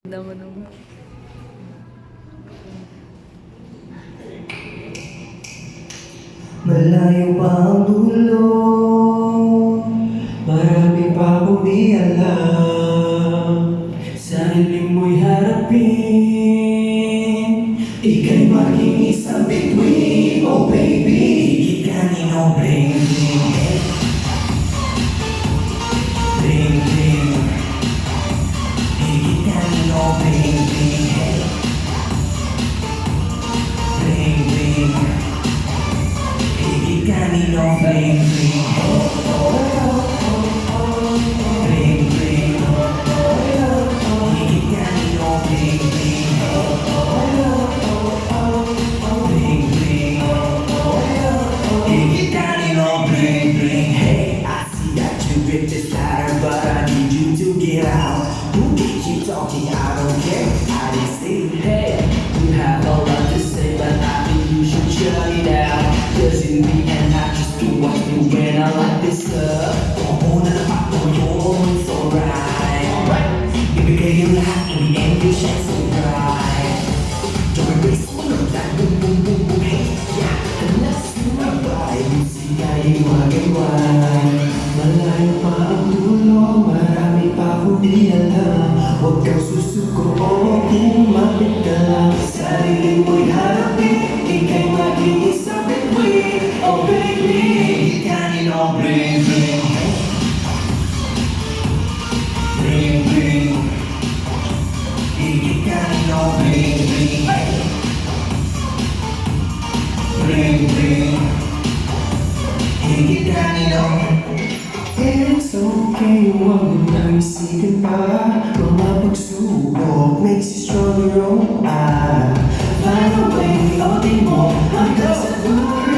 Naman naman. Malayo pa ang dulo, marami pa akong di alam. Sarili mo'y harapin, ika'y maging isang bituin. Oh baby, higit kanino bling bling. Bling bling, higit kanino bling bling. Bling bling, higit kanino bling bling. Bling bling, higit kanino bling bling. Bling bling, higit kanino bling bling. Hey, I see that you rip this ladder, but I need you to get out. Who can keep talking? I don't care. I didn't say, hey, you have a lot to say, but I think you should shut it out. Cause in the end, I just do what you when I like this up. Oo na naman ko yun, it's alright. Ibigay yung lahat, in the end, you shine so bright. Don't erase all of that, boom, boom, boom, boom, hey, yeah. And let's do my vibe, sigay iwagayway. Malayo pa ang dulo, marami pa akong di alam. Huwag kang susuko o kumapit ka lang. Sarili mo'y harapin, ika'y maging isang bituin. Oh baby, kanino bling bling. Bling bling, higit kanino bling bling. Bling bling, higit kanino. It's okay, huwag mo nang isipin pa. Mga pagsubok makes you stronger, oh I. Find a way, o di mo hanggang sa dulo.